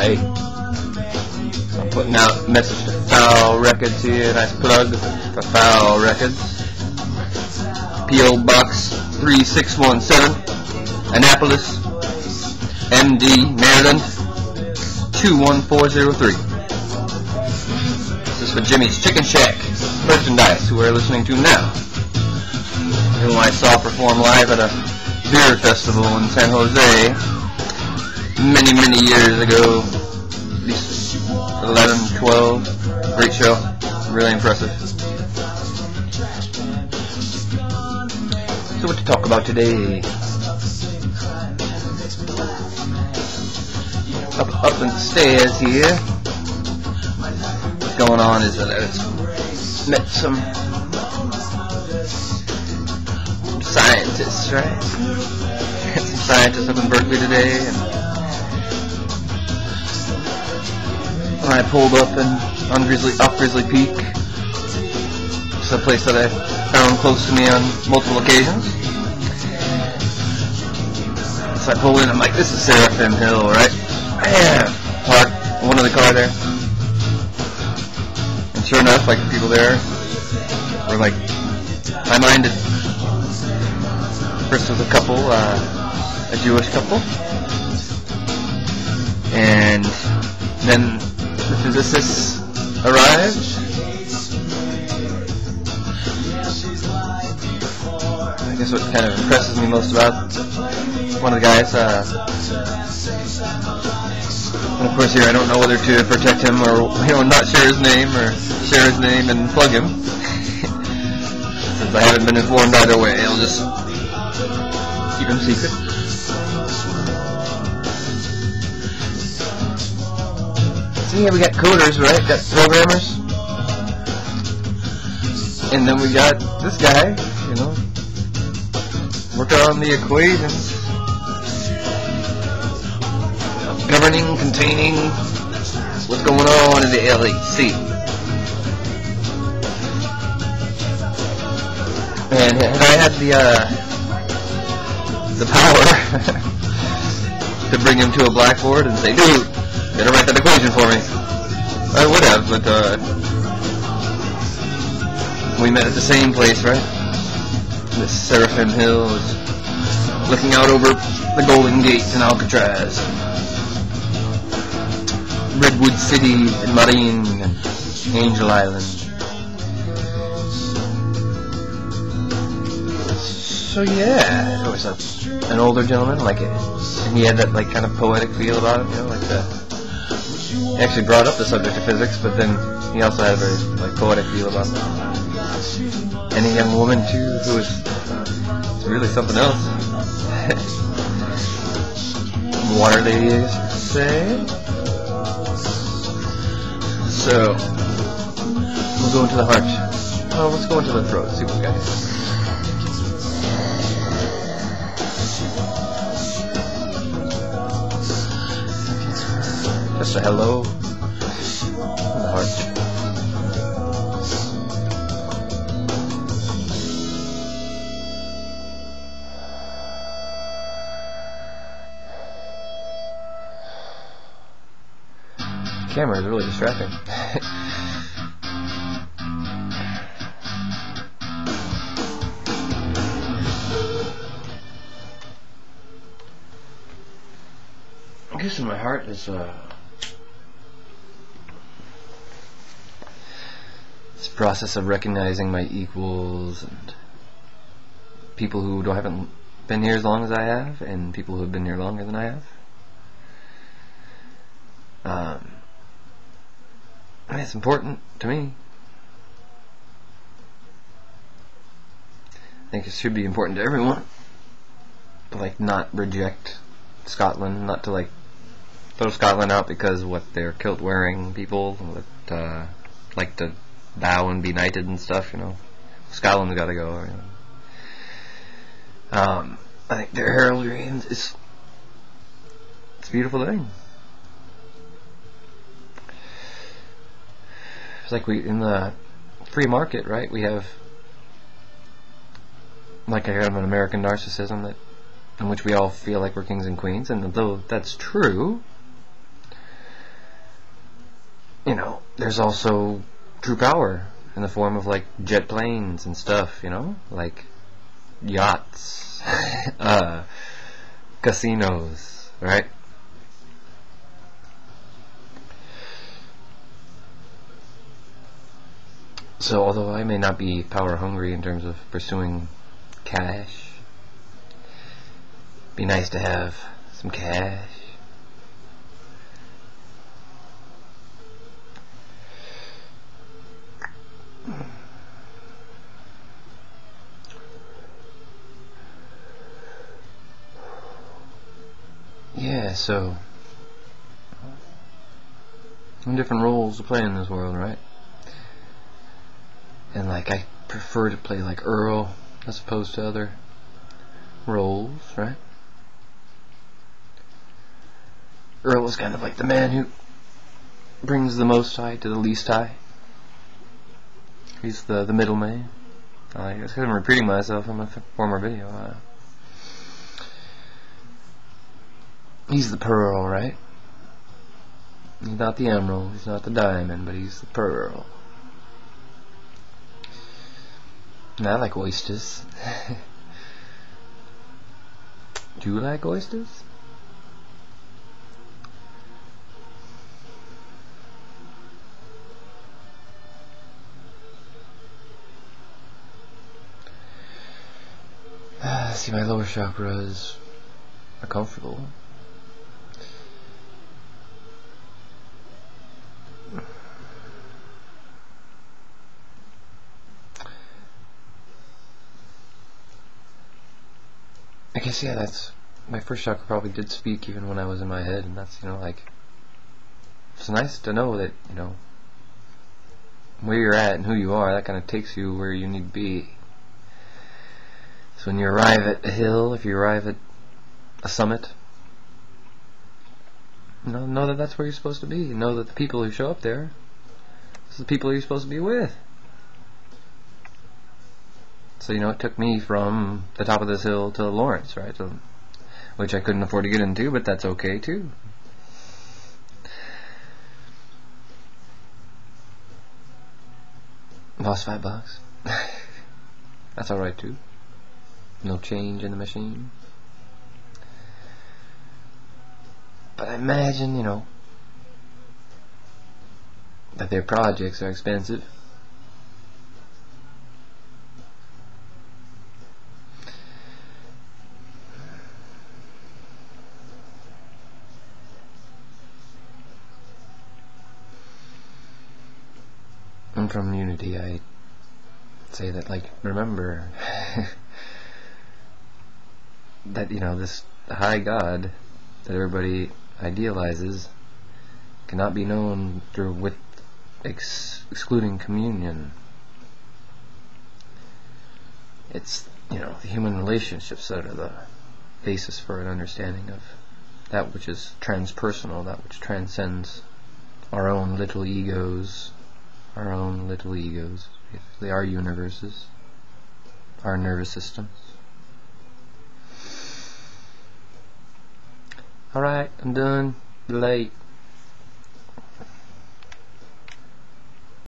Hey, I'm putting out a message to Foul Records here. Nice plug for Foul Records. P.O. Box 3617, Annapolis, MD, Maryland 21403. This is for Jimmy's Chicken Shack merchandise, who we're listening to now, who I saw perform live at a beer festival in San Jose many years ago, at least 11, 12. Great show, really impressive. So what to talk about today? Up the stairs here. What's going on is that I met some scientists, right? Some scientists up in Berkeley today, and I pulled up on Grizzly Peak. It's a place that I found close to me on multiple occasions. So I pull in, I'm like, this is Seraphim Hill, right? Yeah. Park one of the car there. And sure enough, like, the people there were like high-minded. First was a couple, a Jewish couple. And then the physicists arrived. I guess what kind of impresses me most about one of the guys, and of course here I don't know whether to protect him or, not share his name or share his name and plug him. Since I haven't been informed either way, I'll just keep him secret. So yeah, we got coders, right? Got programmers. And then we got this guy, working on the equations. Governing, containing what's going on in the LHC. And I had the power to bring him to a blackboard and say, dude, better write that equation for me. I would have, but we met at the same place, right? This Seraphim Hill is looking out over the Golden Gate in Alcatraz. Redwood City and Marine and Angel Island. So yeah, it was an older gentleman, and he had that kind of poetic feel about him, he actually brought up the subject of physics, but then he also had a very poetic feel about it. And a young woman too, who was really something else. Water lady, I should say. So, we'll go into the heart. Oh, let's go into the throat. See what we got. Just a hello in the heart. The camera is really distracting. I guess in my heart is this process of recognizing my equals and people who haven't been here as long as I have, and people who have been here longer than I have. It's important to me. I think it should be important to everyone. But not reject Scotland, not to throw Scotland out because they're kilt wearing people that like to bow and be knighted and stuff, Scotland's gotta go. I think their heraldry is it's a beautiful thing. It's like in the free market, right? We have like a kind of an American narcissism in which we all feel like we're kings and queens, and though that's true, you know, there's also true power in the form of like jet planes and stuff, you know, like yachts, casinos, right? So although I may not be power hungry in terms of pursuing cash, be nice to have some cash. Yeah, so different roles to play in this world, right? And like I prefer to play like Earl as opposed to other roles, right? Earl was kind of like the man who brings the most high to the least high. He's the middleman. I guess I'm repeating myself in my former video. He's the pearl, right? He's not the emerald, he's not the diamond, but he's the pearl. And I like oysters. Do you like oysters? See, my lower chakras are comfortable. I guess, yeah, that's my first chakra probably did speak even when I was in my head, and that's, you know, like, it's nice to know that, you know, where you're at and who you are, that kind of takes you where you need to be. So when you arrive at a hill, if you arrive at a summit, know that that's where you're supposed to be. Know that the people who show up there, this is the people you're supposed to be with. So, you know, it took me from the top of this hill to Lawrence, right? So, which I couldn't afford to get into, but that's okay too. Lost $5. That's alright too. No change in the machine. But I imagine, you know, that their projects are expensive. And from Unity, I say that, like, remember that, you know, this high God that everybody idealizes cannot be known through with excluding communion. It's, you know, the human relationships that are the basis for an understanding of that which is transpersonal, that which transcends our own little egos. Our own little egos. They are universes. Our nervous systems. Alright, I'm done. Late.